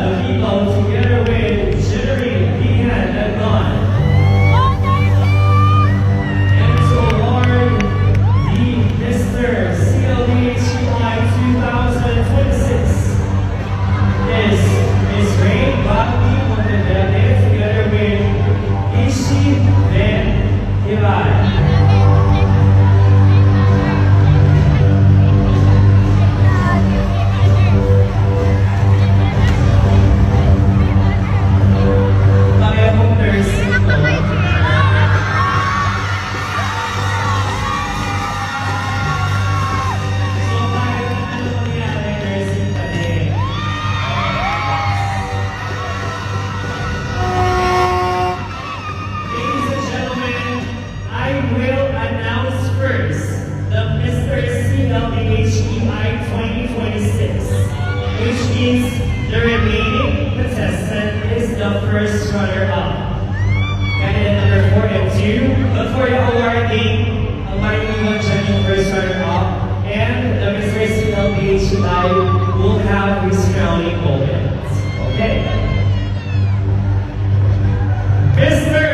Lupico together with Jerry Dihan Agon. And to award the Mr. CLBHUI 2026 is Ms. Ray Bakti Monteverde together with Ishi Ben Hilal. Which means the remaining contestant is the first runner-up. Candidate number 4 and 2. But for the awarding one Jenny first runner-up, and the Mr. CLBHUI will have his crowning moment. Okay.